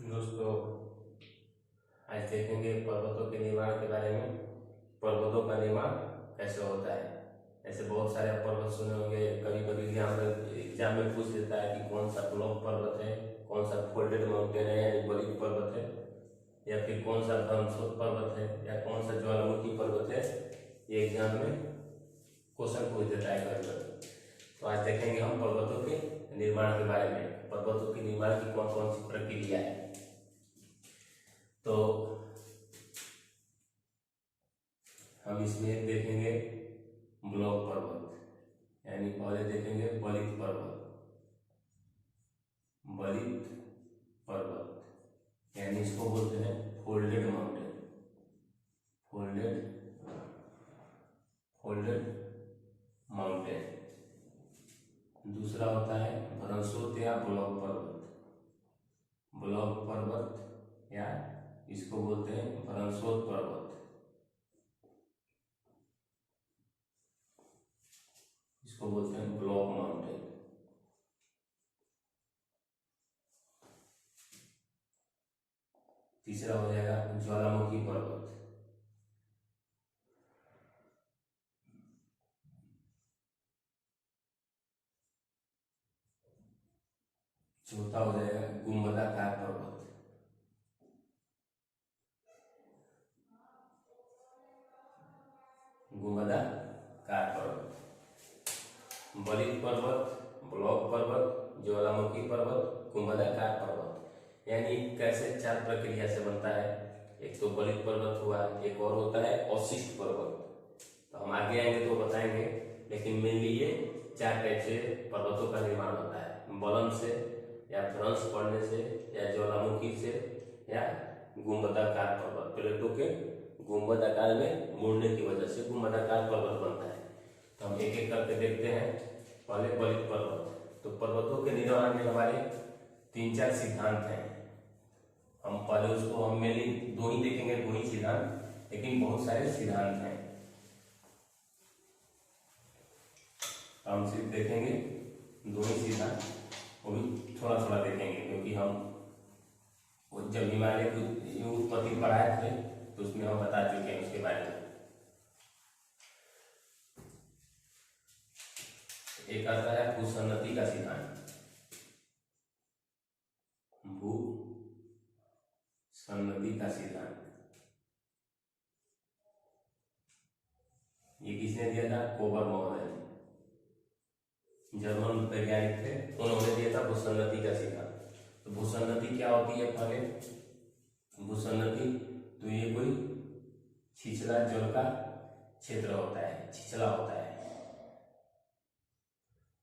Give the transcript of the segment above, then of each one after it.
दोस्तों, आज देखेंगे पर्वतों के निर्माण के बारे में। पर्वतों का निर्माण कैसे होता है। ऐसे बहुत सारे पर्वत सुने होंगे। कभी कभी एग्जाम में पूछ देता है कि कौन सा ब्लॉक पर्वत है, कौन सा फोल्डेड माउंटेन है यानी बलित पर्वत है, या फिर कौन सा ब्रह्मस्रोत पर्वत है, या कौन सा ज्वालामुखी पर्वत है। ये एग्जाम में क्वेश्चन पूछ देता है कभी कभी। तो आज देखेंगे हम पर्वतों के निर्माण के बारे में, पर्वतों के निर्माण की कौन कौन सी प्रक्रिया है। तो हम इसमें देखेंगे ब्लॉक पर्वत, यानी पहले देखेंगे बलित पर्वत। बलित पर्वत यानी इसको बोलते हैं फोल्डेड माउंटेन। Folded mountain. दूसरा होता है ब्रह्मस्रोत या ब्लॉक पर्वत। ब्लॉक पर्वत या इसको बोलते हैं ब्रह्मस्रोत पर्वत। इसको बोलते हैं ब्लॉक माउंटेन। तीसरा हो जाएगा ज्वालामुखी पर्वत। चौथा हो जाएगा गुंबदाकार पर्वत। गुंबदाकार पर्वत, बलित पर्वत, ब्लॉक पर्वत, ज्वालामुखी पर्वत, गुंबदाकार पर्वत। यानी कैसे चार प्रक्रिया से बनता है। एक तो बलित पर्वत हुआ, एक और होता है अवशिष्ट पर्वत। तो हम आगे आएंगे तो बताएंगे, लेकिन मेनली ये चार टाइप से पर्वतों का निर्माण होता है। बलन से, या भ्रंश पड़ने से, या ज्वालामुखी से, या गुंबदाकार पर्वत। प्लेटों के गुंबदाकार में मुड़ने की वजह से गुंबदाकार पर्वत बनता है। तो हम एक एक करके देखते हैं। पहले बलित पर्वत। तो पर्वतों के निर्माण में हमारे तीन चार सिद्धांत हैं। हम पहले उसको हम मेनली दो ही देखेंगे, दो ही सिद्धांत, लेकिन बहुत सारे सिद्धांत हैं। हम सिर्फ देखेंगे दो ही सिद्धांत, वो भी थोड़ा थोड़ा देखेंगे, क्योंकि हम जब हिमालय की उत्पत्ति पढ़ाए थे तो उसमें हम बता चुके हैं उसके बारे में। एक आता है भूसन्नति का सिद्धांत। भूसन्नति का सिद्धांत ये किसने दिया था? कोबर महोदय ने, जर्मन वैज्ञानिक थे, उन्होंने दिया था भूसन्नति का सिद्धांत। तो भूसन्नति क्या होती है? पहले भूसन्नति तो ये कोई छिछला जल का क्षेत्र होता है, छिछला होता है।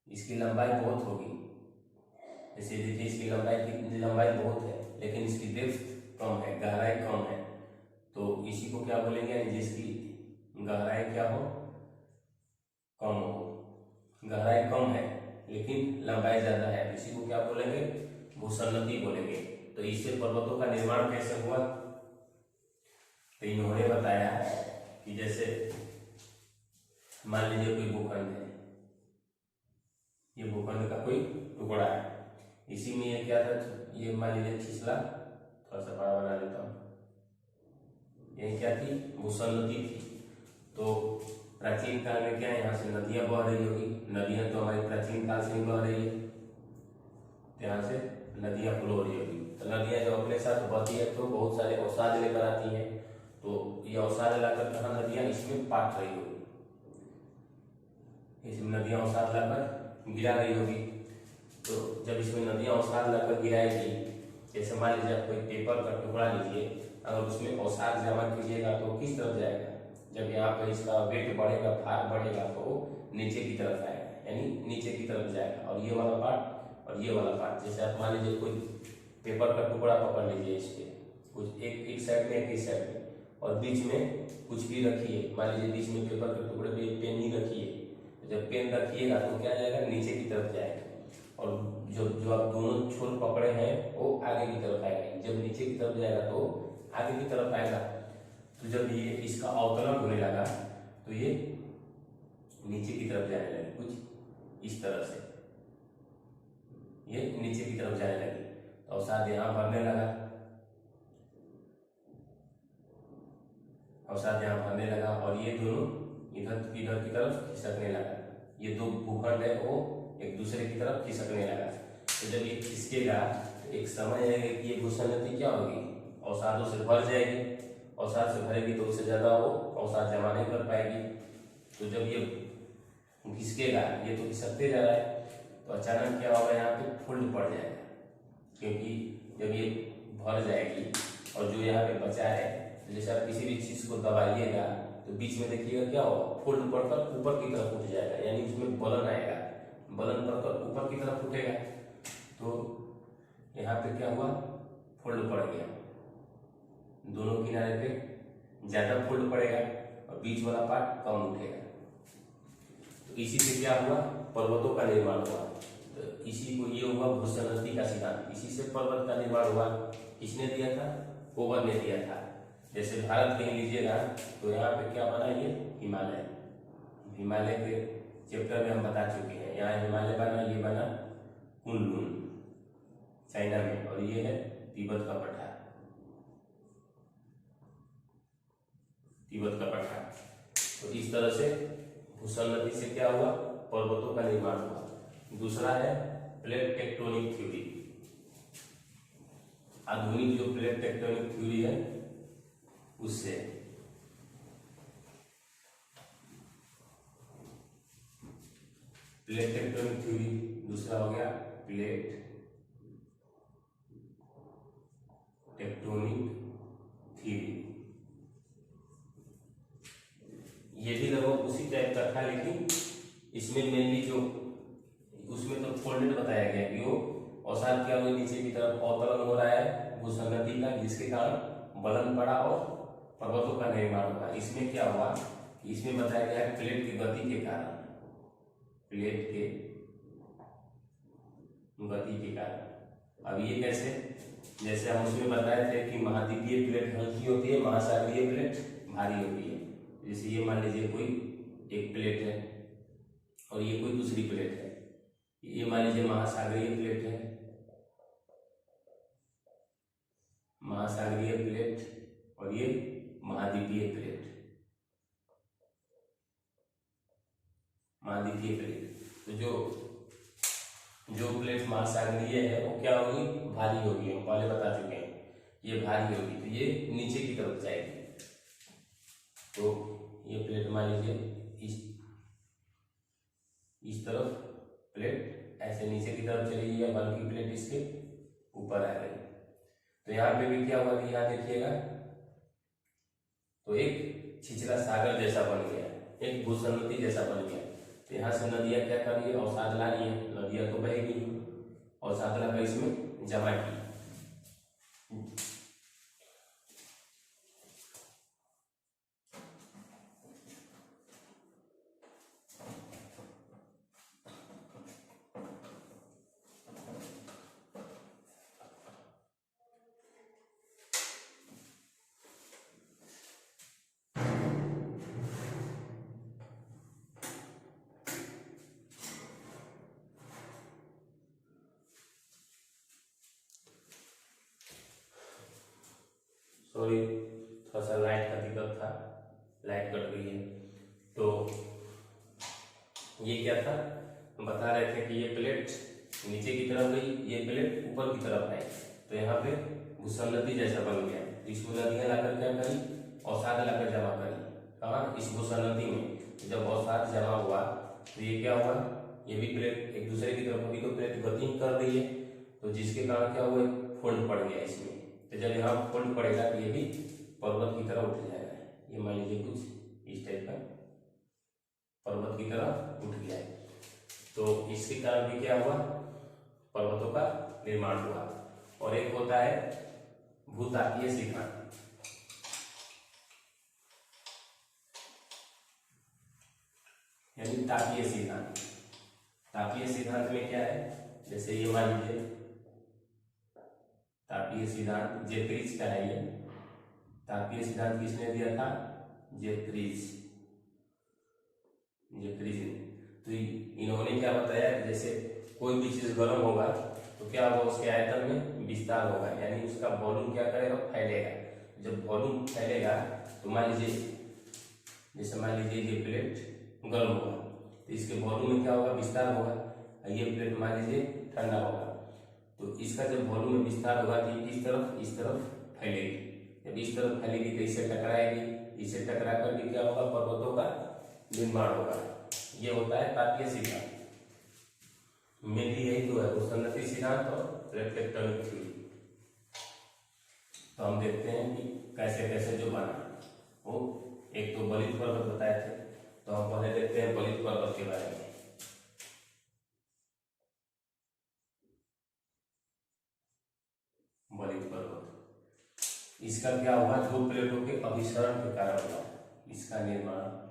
इसकी लंबाई बहुत होगी। जैसे देखिए इसकी लंबाई बहुत है, लेकिन इसकी डेप्थ कम है, गहराई कम है। तो इसी को क्या बोलेंगे? जिसकी गहराई क्या हो? कम हो। गहराई कम है लेकिन लंबाई ज्यादा है, इसी को क्या बोलेंगे? भूसन्नति बोलेंगे। तो इससे पर्वतों का निर्माण कैसे हुआ? तो इन्होंने बताया कि जैसे मान लीजिए कोई भूखंड है, ये भूखंड का कोई टुकड़ा है, इसी में ये क्या था? ये मान लीजिए छिछला, थोड़ा सा बड़ा बना लेता हूँ। ये क्या थी? भूसन्नति थी। तो प्राचीन काल में क्या है, यहाँ से नदियां बह रही होगी। नदियां तो हमारी प्राचीन काल से ही बह रही है, यहाँ से नदियां फ्लो हो रही होगी। तो नदियां जब अपने साथ बहती है तो बहुत सारे अवसाद लेकर आती हैं। तो ये अवसाद लाकर कहाँ नदियां इसमें पाट रही होगी, इसमें नदियां अवसाद लाकर गिरा रही होगी। तो जब इसमें नदियां अवसाद लाकर गिराएगी, जैसे मान लीजिए आप कोई पेपर का टुकड़ा लीजिए, अगर उसमें अवसाद जमा कीजिएगा तो किस तरफ जाएगा? जब यहाँ पर इसका वेट बढ़ेगा, भार बढ़ेगा, तो नीचे की तरफ आएगा, यानी नीचे की तरफ जाएगा। और ये वाला पार्ट और ये वाला पार्ट, जैसे आप मान लीजिए कोई पेपर का टुकड़ा पकड़ लीजिए, इसके कुछ एक साइड में, एक ही साइड में, और बीच में कुछ भी रखिए। मान लीजिए बीच में पेपर के टुकड़े पे एक पेन ही रखिए। जब पेन रखिएगा तो क्या जाएगा? नीचे की तरफ जाएगा। और जो आप दोनों छोर पकड़े हैं वो आगे की तरफ आएगा। जब नीचे की तरफ जाएगा तो आगे की तरफ आएगा। तो जब ये इसका अवतरण होने लगा तो ये नीचे की तरफ जाने लगे, कुछ इस तरह से ये नीचे की तरफ जाने लगी। तो अवसाद यहाँ बढ़ने लगा। अवसाद यहाँ भरने लगा और ये दोनों इधर इधर की तरफ खिसकने लगा। ये दो भूखंड है वो एक दूसरे की तरफ खिसकने लगा। तो जब ये खिसकेगा तो एक समय आएगा कि ये भूसंगति क्या होगी, अवसादों से भर जाएगी। अवसाद से भरेगी तो उससे ज्यादा वो अवसाद जमा नहीं कर पाएगी। तो जब ये खिसकेगा, ये तो खिसकते जा रहा है, तो अचानक क्या होगा, यहाँ पे फोल्ड पड़ जाएगा। क्योंकि जब ये भर जाएगी और जो यहाँ पे बचा है, जैसे आप किसी भी चीज को दबाइएगा तो बीच में देखिएगा क्या होगा, फोल्ड पड़कर ऊपर की तरफ उठ जाएगा, यानी उसमें बलन आएगा, बलन पड़कर ऊपर की तरफ उठेगा। तो यहाँ पे क्या हुआ, फोल्ड पड़ गया, दोनों किनारे पे ज्यादा फोल्ड पड़ेगा और बीच वाला पार्ट कम उठेगा। तो इसी से क्या हुआ, पर्वतों का निर्माण हुआ। तो इसी को ये हुआ भूसंगति का सिद्धांत। इसी से पर्वत का निर्माण हुआ। किसने दिया था, ओवर ने दिया था। जैसे भारत कहीं लीजिएगा तो यहाँ पे क्या बना, ये हिमालय। हिमालय के चैप्टर में हम बता चुके हैं। यहाँ हिमालय बना, ये बना कुनलुन चाइना में, और ये है तिब्बत का पठार, तिब्बत का पठार। तो इस तरह से भूसंगति से क्या हुआ, पर्वतों का निर्माण हुआ। दूसरा है प्लेट टेक्टोनिक थ्योरी। आधुनिक जो प्लेट टेक्टोनिक थ्योरी है उससे प्लेट टेक्टोनिक थ्योरी, दूसरा हो गया प्लेट टेक्टोनिक थ्योरी। ये भी लगभग उसी टाइप का था, लेकिन इसमें मेनली जो उसमें तो फोल्डेड बताया गया कि वो अवसाद क्या हुआ, नीचे की तरफ अवतरण हो रहा है भूसंगति का, जिसके कारण बलन पड़ा और पर्वतों का निर्माण हुआ। इसमें क्या हुआ कि इसमें बताया गया है प्लेट की गति के कारण, प्लेट के गति के कारण। अब ये कैसे, जैसे हम उसमें बताए थे कि महाद्वीपीय प्लेट हल्की होती है, महासागरीय प्लेट भारी होती है। जैसे ये मान लीजिए कोई एक प्लेट है और ये कोई दूसरी प्लेट है, ये मान लीजिए महासागरीय प्लेट है, महासागरीय प्लेट, और ये महाद्वीपीय प्लेट, महाद्वीपीय प्लेट। तो जो प्लेट महासागरीय है वो क्या होगी, भारी होगी। हम पहले बता चुके हैं ये भारी होगी, तो ये नीचे की तरफ जाएगी। तो ये प्लेट मान लीजिए इस तरफ प्लेट ऐसे नीचे की तरफ चली गई, या बल्कि प्लेट इसके ऊपर आ गई। तो यहाँ पे भी क्या हुआ कि यहाँ देखिएगा तो एक छिछला सागर जैसा बन गया, एक भूसंगति जैसा बन गया। तो यहाँ से नदियाँ क्या कर रही है, अवसाद ला रही है, नदियाँ तो बहेगी, अवसाद लाकर इसमें जमा की। सॉरी, थोड़ा सा लाइट का दिक्कत था, लाइट कट गई है। तो ये क्या था, हम बता रहे थे कि ये प्लेट नीचे की तरफ गई, ये प्लेट ऊपर की तरफ आई। तो यहाँ पे भूसंगति जैसा बन गया। इसमें नदियाँ लाकर क्या करी, अवसाद लाकर जमा करी। कहाँ, इस भूसंगति में। जब अवसाद जमा हुआ तो ये क्या हुआ, ये भी प्लेट एक दूसरे की तरफ, अभी तो प्लेट गति कर रही है, तो जिसके कारण क्या हुआ, फोल्ड पड़ गया इसमें। तो जब यहाँ फोल्ड पड़ेगा तो ये भी पर्वत की तरह उठ जाएगा। ये मान लीजिए कुछ इस टाइप का पर्वत की तरह उठ गया है। तो इसके कारण भी क्या हुआ, पर्वतों का निर्माण हुआ। और एक होता है भूतापीय सिद्धांत। यानी तापीय सिद्धांत। तापीय सिद्धांत में क्या है, जैसे ये मान लीजिए तापीय सिद्धांत जेफ्रीज का है। ये तापीय सिद्धांत किसने दिया था, जेफ्रीज ने। तो इन्होंने क्या बताया, जैसे कोई भी चीज गर्म होगा तो क्या होगा, उसके आयतन में विस्तार होगा, यानी उसका वॉल्यूम क्या करेगा, फैलेगा। जब वॉल्यूम फैलेगा तो मान लीजिए, जैसे मान लीजिए ये प्लेट गर्म होगा तो इसके वॉल्यूम में क्या होगा, विस्तार होगा, और ये प्लेट मान लीजिए ठंडा होगा। तो इसका जब वॉल्यूम में विस्तार होगा तो इस तरफ फैलेगी। जब इस तरफ फैलेगी तो इससे टकराएगी, इससे टकरा करके क्या होगा, पर्वतों का निर्माण होगा। ये होता है तापीय सिद्धांत। मेनली यही तो है, उष्णगति सिद्धांत और प्लेट टेक्टोनिक थ्योरी। तो हम देखते हैं कि कैसे कैसे जो बना। वो एक तो बलित पर्वत बताए थे, तो हम पहले देखते हैं बलित पर्वत के बारे में। बलित पर्वत, इसका क्या हुआ, दो प्लेटों के अभिसरण के कारण हुआ इसका निर्माण।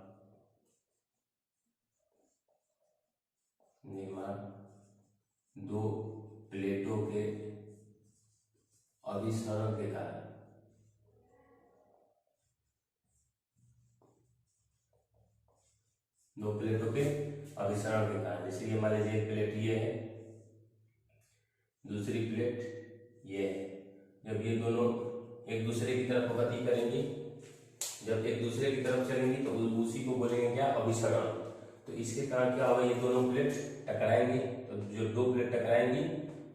दो प्लेटों के अभिसरण के कारण, दो प्लेटों के अभिसरण के कारण। जैसे ये मान लीजिए एक प्लेट ये है, दूसरी प्लेट ये है। जब ये दोनों एक दूसरे की तरफ गति करेंगी, जब एक दूसरे की तरफ चलेंगी तो उसी को बोलेंगे क्या, अभिसरण। तो इसके कारण क्या होगा, ये दोनों प्लेट टकराएंगी। तो जो दो प्लेट टकराएंगी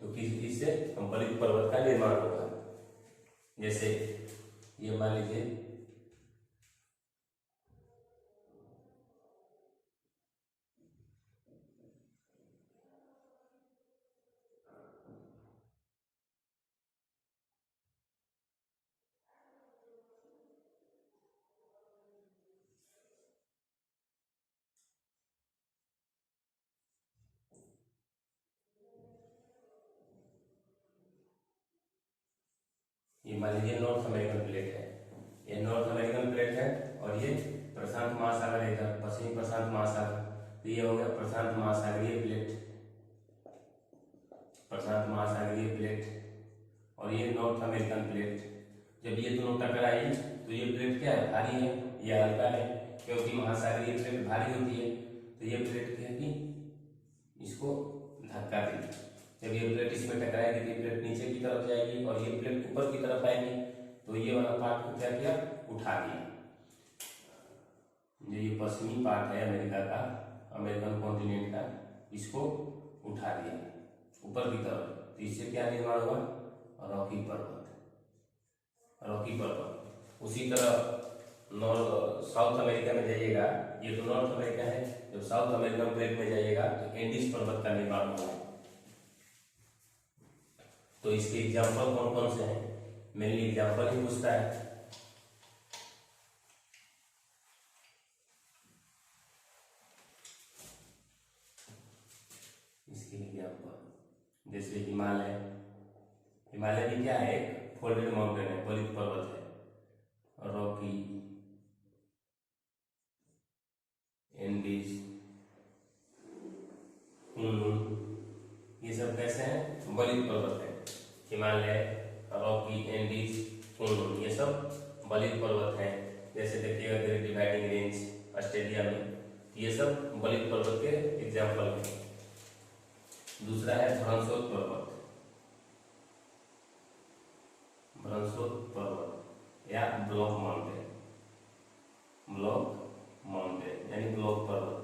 तो इससे बलित पर्वत का निर्माण होगा। जैसे ये मान लीजिए मान लीजिए नॉर्थ अमेरिकन प्लेट है, ये नॉर्थ अमेरिकन प्लेट है और ये प्रशांत महासागर है, पश्चिमी प्रशांत महासागर। तो ये हो गया प्रशांत महासागरीय प्लेट, प्रशांत महासागरीय प्लेट, और ये नॉर्थ अमेरिकन प्लेट। जब ये दोनों टकराई तो ये प्लेट क्या है, भारी है, ये हल्का है, क्योंकि महासागरीय प्लेट भारी होती है। तो ये प्लेट क्या है, इसको धक्का दी। जब ये प्लेट इसमें टकराएगी तो ये प्लेट नीचे की तरफ जाएगी और ये प्लेट ऊपर की तरफ आएगी। तो ये वाला पार्ट को क्या किया, उठा दिया। जो ये पश्चिमी पार्ट है अमेरिका का, अमेरिकन कॉन्टिनेंट का, इसको उठा दिया ऊपर की तरफ। तो इससे क्या निर्माण हुआ, रॉकी पर्वत, रॉकी पर्वत। उसी तरह साउथ अमेरिका में जाइएगा, ये तो नॉर्थ अमेरिका है, जब साउथ अमेरिकन प्लेट में जाइएगा तो एंडीज पर्वत का निर्माण हुआ। तो इसके एग्जाम्पल कौन कौन से हैं, मेनली एग्जाम्पल ही पूछता है। इसके एग्जाम्पल जैसे हिमालय, हिमालय भी क्या है, एक फोल्डेड माउंटेन है, बलित पर्वत है। रॉकी, एंडीज, ये सब कैसे हैं, बलित पर्वत है। हिमालय, रॉकी, एंडीज, कुनलुन, ये सब बलित पर्वत हैं। जैसे देखिएगा ग्रेट डिवाइडिंग रेंज ऑस्ट्रेलिया में, ये सब बलित पर्वत के एग्जाम्पल हैं। दूसरा है भ्रंशोत पर्वत, भ्रंशोत पर्वत या ब्लॉक माउंटेन, ब्लॉक माउंटेन यानी ब्लॉक पर्वत।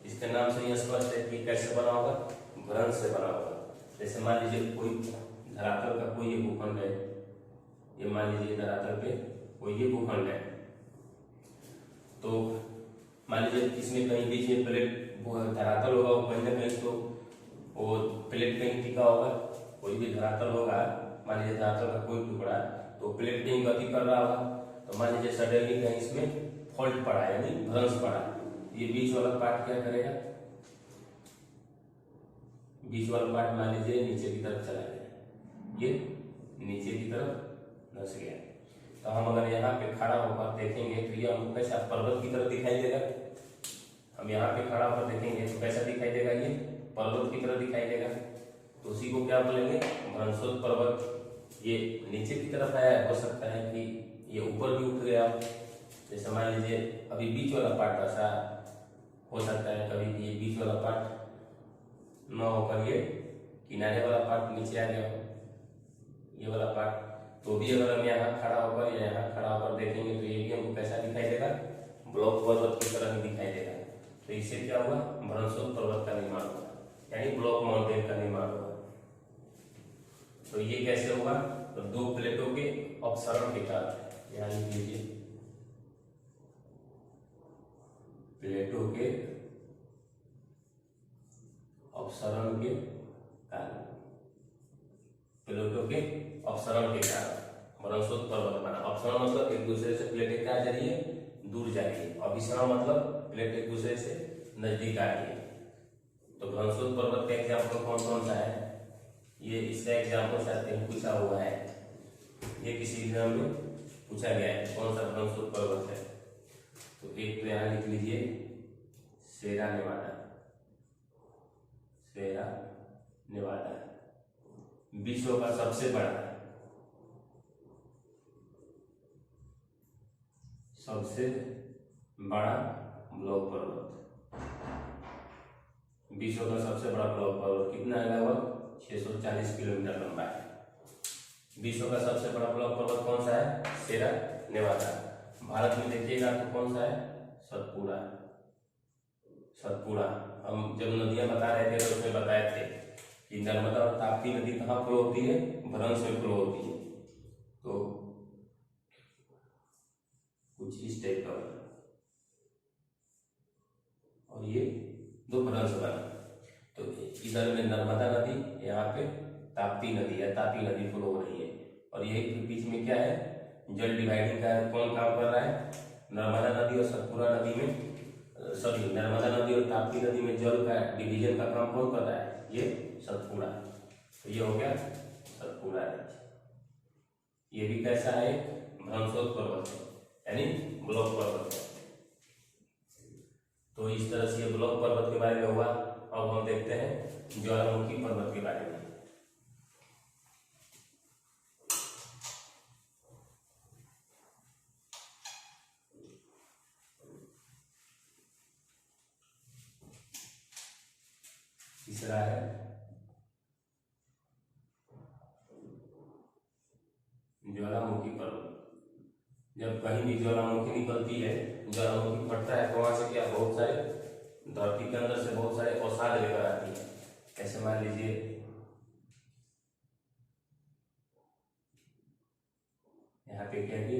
इसके नाम से यह स्पष्ट है कि कैसे बना होगा, भ्रंश से बना होगा। जैसे मान लीजिए कोई धरातल का कोई ये भूखंड है, ये मान लीजिए धरातल पे कोई ये भूखंड है, तो मान लीजिए इसमें कहीं बीच में प्लेट धरातल होगा, वो कहीं ना कहीं तो वो प्लेट कहीं टिका होगा। कोई भी धरातल होगा, मान लीजिए धरातल का कोई टुकड़ा, तो प्लेट कहीं गति कर रहा होगा। तो मान लीजिए सडनली कहीं इसमें फॉल्ट पड़ा यानी भ्रंश पड़ा, ये बीच वाला पार्ट क्या करेगा, बीच वाला पार्ट मान लीजिए नीचे की तरफ चला गया, ये नीचे की तरफ धंस गया। तो हम अगर यहाँ पे खड़ा होकर देखेंगे तो ये हमको कैसा पर्वत की तरफ दिखाई देगा। हम यहाँ पे खड़ा होकर देखेंगे तो कैसा दिखाई देगा, ये पर्वत की तरफ दिखाई देगा। तो उसी को क्या बोलेंगे, भ्रंशोत पर्वत। ये नीचे की तरफ आया, हो सकता है कि ये ऊपर भी उठ गया। जैसे मान लीजिए अभी बीच वाला पार्ट ऐसा हो सकता है कभी कि ये बीच वाला पार्ट न होकर ये किनारे वाला पार्ट नीचे आ गया हो। ये वाला पार्ट। तो भी अगर हम यहाँ खड़ा होकर या यहाँ खड़ा होकर देखेंगे तो ये भी हमको कैसा दिखाई देगा, ब्लॉक पर्वत की तरह ही दिखाई देगा। तो इससे क्या हुआ, भ्रंशोद पर्वत का निर्माण हुआ, यानी ब्लॉक माउंटेन का निर्माण हुआ। तो ये कैसे हुआ, तो दो प्लेटों के अपसरण के कारण, यहाँ लिख लीजिए प्लेटों के अपसरण के कारण, प्लेटों के अपसरण के कारण भ्रंशोद पर्वत बना। अपसरण मतलब एक दूसरे से प्लेटें क्या जा रही है, दूर जा रही है। अभिसरण मतलब प्लेट एक दूसरे से नजदीक आ रही है। तो भ्रंशोद पर्वत का एग्जाम्पल कौन कौन सा है, ये इसका एग्जाम्पल शायद कहीं पूछा हुआ है, ये किसी एग्जाम में पूछा गया है कौन सा भ्रंशोद पर्वत है। तो एक तो यहाँ लिख लीजिए सेरा नेवाडा, सेरा नेवाडा विश्व का सबसे बड़ा ब्लॉक पर्वत, विश्व का सबसे बड़ा ब्लॉक पर्वत कितना है, लगभग 640 किलोमीटर लंबा है। विश्व का सबसे बड़ा ब्लॉक पर्वत कौन सा है, सेरा नेवाडा। भारत में देखिएगा तो कौन सा है, सतपुड़ा। सतपुड़ा हम जब नदियां बता रहे थे तो उसमें बताए थे कि नर्मदा और ताप्ती नदी कहाँ फ्लो होती है, भ्रंश में फ्लो होती है। तो कुछ इस टाइप का, और ये दो भ्रंश बना। तो इधर में नर्मदा नदी, यहाँ पे ताप्ती नदी है, ताप्ती नदी फ्लो हो रही है। और यही बीच में क्या है, जल डिवाइडिंग का कौन काम कर रहा है, नर्मदा नदी और सतपुड़ा नदी में, सॉरी नर्मदा नदी और ताप्ती नदी में जल का डिवीजन का काम कौन कर रहा है, ये सतपुड़ा। तो ये हो गया सतपुड़ा। ये भी कैसा है, भ्रंशोद पर्वत है, यानी ब्लॉक पर्वत है। तो इस तरह से ये ब्लॉक पर्वत के बारे में हुआ। अब हम देखते हैं ज्वालामुखी पर्वत के बारे में। तीसरा है ज्वालामुखी पर्वत। जब कहीं भी ज्वालामुखी निकलती है, ज्वालामुखी फटता है, तो वहां से क्या, बहुत सारे धरती के अंदर से बहुत सारे अवसाद लेकर आती है। ऐसे मान लीजिए यहाँ पे क्या कि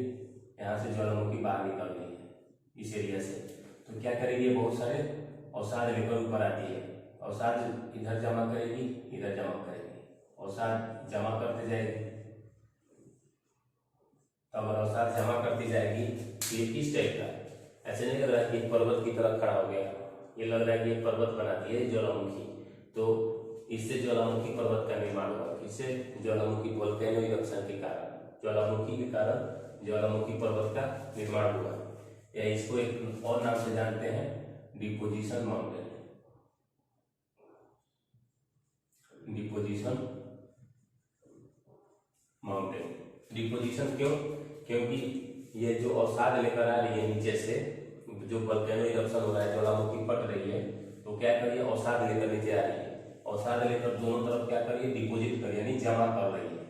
यहाँ से ज्वालामुखी बाहर निकल रही है इस एरिया से, तो क्या करेगी, बहुत सारे अवसाद लेकर ऊपर आती है। अवसाद इधर जमा करेगी, इधर जमा करेगी, अवसाद जमा करते जाएगी। तब अवसाद जमा करती जाएगी तो ये किस टाइप का, ऐसे नहीं लग रहा है कि पर्वत की तरह खड़ा हो गया, ये लग रहा है कि एक पर्वत बनाती है ज्वालामुखी। तो इससे ज्वालामुखी पर्वत का निर्माण हुआ, इससे ज्वालामुखी वोल्केनो इरप्शन के कारण, ज्वालामुखी के कारण ज्वालामुखी पर्वत का निर्माण हुआ। या इसको एक और नाम से जानते हैं, deposition mountain. Deposition mountain, deposition क्यों, क्योंकि ये जो अवसाद लेकर आ रही है नीचे से, जो वोल्केनो इरप्शन हो रहा है, ज्वालामुखी फट रही है, तो क्या करिए, अवसाद लेकर नीचे आ रही है। अवसाद लेकर दोनों तरफ क्या करिए, डिपोजिट करिए, यानी जमा कर रही है।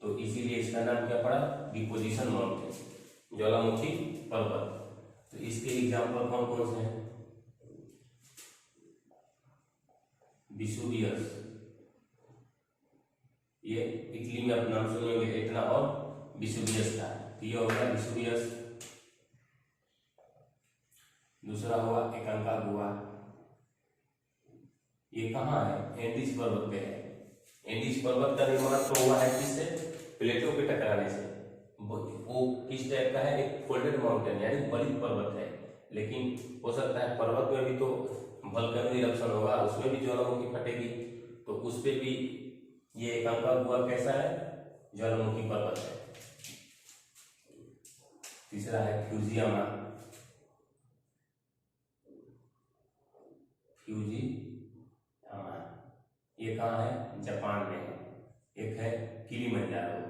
तो इसीलिए इसका नाम क्या पड़ा, डिपोजिशन माउंटेन, ज्वालामुखी पर्वत। तो इसके एग्जाम्पल कौन कौन से हैं, विसुवियस, ये इटली में आप नाम सुने होंगे, इतना, और विसुवियस का, तो ये हो गया विसुवियस। दूसरा हुआ एकांकागुआ, ये कहाँ है, एंडीज पर्वत पे है। एंडीज पर्वत का निर्माण तो हुआ है किससे, प्लेटों के टकराने से। वो किस टाइप का है, एक फोल्डेड माउंटेन, यानी बड़ी पर्वत है। लेकिन हो सकता है पर्वत में भी तो वोल्केनो इरप्शन होगा, उसमें भी ज्वालामुखी फटेगी, तो उस पे भी ये एकांकागुआ कैसा है, ज्वालामुखी पर्वत है। तीसरा है फ्यूजियामा, फ्यूजियामा, ये कहाँ है, जापान में है। एक है किलिमंजारो,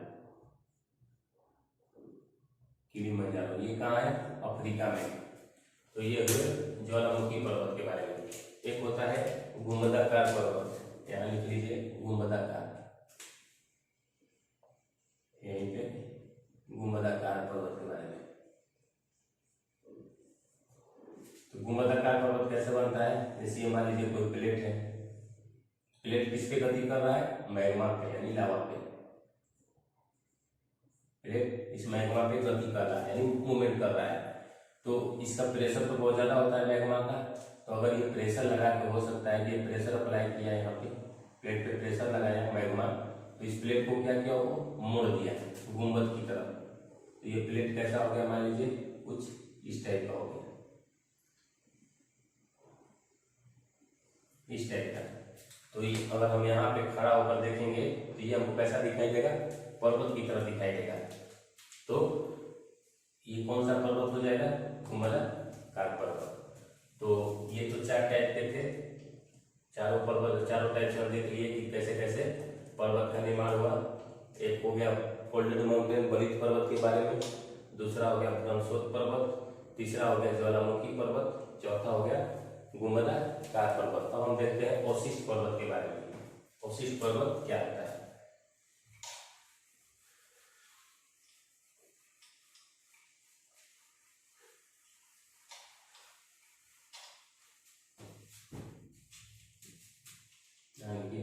किलिमंजारो ये कहाँ है, अफ्रीका में। तो ये हुए ज्वालामुखी पर्वत के बारे में। एक होता है गुंबदाकार पर्वत, यहाँ लिख लीजिए गुंबदाकार। गुंबदाकार पर्वत के बारे में। तो गुंबदाकार पर्वत कैसे बनता है? जैसे ये मान लीजिए कोई प्लेट है, प्लेट किस पे गति कर रहा है? मैग्मा पे यानी लावा पे। प्लेट इस मैग्मा पे गति कर रहा है यानी मूवमेंट कर रहा है। तो इसका प्रेशर तो बहुत ज्यादा होता है मैग्मा का। तो अगर ये प्रेशर लगा के, हो सकता है कि ये प्रेशर अप्लाई किया है, यहाँ पे प्लेट पे प्रेशर लगाया मैग्मा, तो इस प्लेट को क्या किया, वो मोड़ दिया गुंबद की तरफ। तो ये प्लेट कैसा हो गया? मान लीजिए कुछ इस टाइप का हो गया, इस टाइप का। तो ये अगर हम यहाँ पे खड़ा होकर देखेंगे तो ये हमको कैसा दिखाई देगा? पर्वत की तरफ दिखाई देगा। तो ये कौन सा पर्वत हो जाएगा? गुंबदाकार पर्वत। तो ये तो 4 टाइप के थे, चारों पर्वत, चारों टाइप से हम देख लिए कि कैसे कैसे पर्वत का निर्माण हुआ। एक हो गया फोल्डेड माउंटेन, बलित पर्वत के बारे में, दूसरा हो गया ब्रह्मस्रोत पर्वत, तीसरा हो गया ज्वालामुखी पर्वत, चौथा हो गया गुंबदाकार पर्वत। अब हम देखते हैं अवशिष्ट पर्वत के बारे में। अवशिष्ट पर्वत क्या होता है?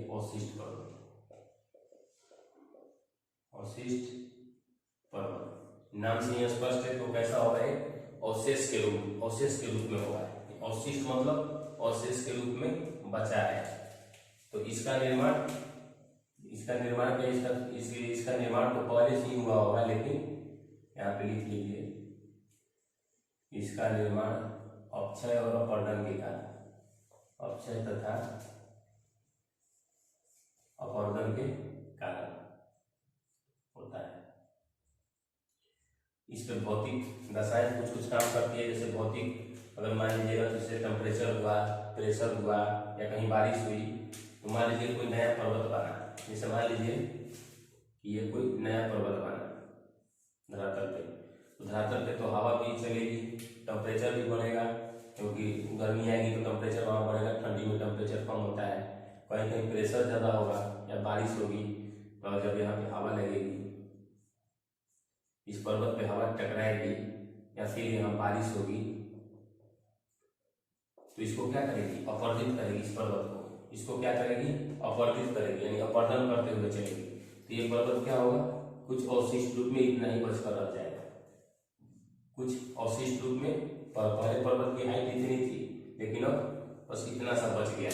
अवशिष्ट पर्वत, अवशिष्ट पर्वत नाम से ही स्पष्ट है। तो कैसा होगा? अवशेष के रूप, अवशेष के रूप में होगा। अवशिष्ट मतलब अवशेष के रूप में बचा है। तो इसका निर्माण क्या, इसका निर्माण तो पहले से ही हुआ होगा, लेकिन यहाँ पे लिख लीजिए, इसका निर्माण अपक्षय और अपरदन के कारण, अपक्षय तथा अपरदन के कारण होता है। इस पर भौतिक रसायन कुछ कुछ काम करती है। जैसे भौतिक, अगर मान लीजिएगा तो इससे टेम्परेचर हुआ, प्रेशर हुआ, या कहीं बारिश हुई, तो मान लीजिए कोई नया पर्वत बना, जैसे मान लीजिए कि ये कोई नया पर्वत बना धरातल पे, तो धरातल पे तो हवा भी चलेगी, टेम्परेचर भी बढ़ेगा, क्योंकि गर्मी आएगी तो टेम्परेचर वहाँ बढ़ेगा, ठंडी में टेम्परेचर कम होता है। कहीं कहीं प्रेशर ज़्यादा होगा या बारिश होगी, और जब यहाँ पे हवा लगेगी, इस पर्वत पे हवा टकराएगी या फिर यहाँ बारिश होगी, तो इसको क्या करेगी? अपर्दित करेगी। इस पर्वत को, इसको क्या करेगी? अपर्दित करेगी, यानी अपरदन करते हुए चलेगी। तो ये पर्वत क्या होगा? कुछ अवशिष्ट रूप में इतना ही बचकर रह जाएगा। कुछ अवशिष्ट रूप में, पहले पर्वत की हाइट इतनी थी, लेकिन अब बस इतना सा बच गया,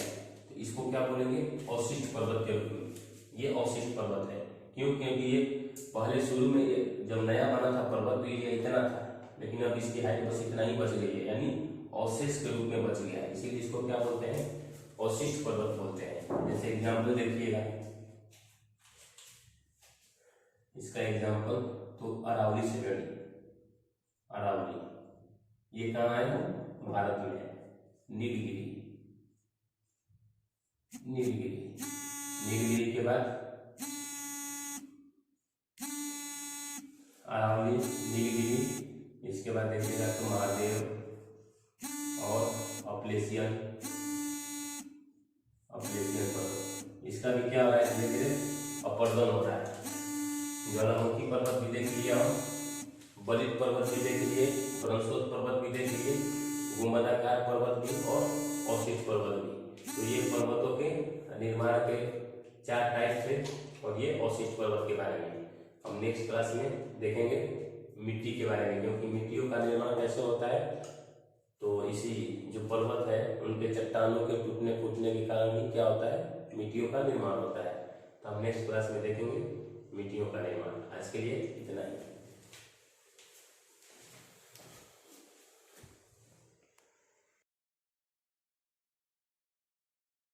तो इसको क्या बोलेंगे? अवशिष्ट पर्वत के रूप में। ये अवशिष्ट पर्वत है। क्यों? क्योंकि ये पहले शुरू में, ये जब नया बना था पर्वत, तो ये इतना था, लेकिन अब इसकी हाइट बस इतना ही बच गई है, यानी अवशेष के रूप में बच गया है। इसीलिए इसको क्या बोलते हैं? अवशिष्ट पर्वत बोलते हैं। जैसे एग्जाम्पल देखिएगा, इसका एग्जाम्पल तो अरावली से ले, अरावली ये कहाँ है? भारत में है। नीलगिरी, नीलगिरी, नीलगिरी के बाद अरावली, नीलगिरी, इसके बाद देखिएगा तो महादेव और अपलेशियन, अपलेशियन पर्वत। इसका भी क्या हो रहा है? धीरे धीरे अपरदन हो रहा है। ज्वालामुखी पर्वत भी देख लिया, बलित पर्वत भी देख लिए, ब्रह्मस्रोत पर्वत भी देख लिए, गुंबदाकार पर्वत भी और अवशिष्ट पर्वत भी। तो ये पर्वतों के निर्माण के 4 टाइप थे, और ये अवशिष्ट पर्वत के बारे में हम नेक्स्ट क्लास में देखेंगे मिट्टी के बारे में, क्योंकि मिट्टियों का निर्माण कैसे होता है। तो इसी जो पर्वत है, उनके चट्टानों के टूटने फूटने के कारण ही क्या होता है? मिट्टियों का निर्माण होता है। तो हम नेक्स्ट क्लास में देखेंगे मिट्टियों का निर्माण। आज के लिए इतना ही।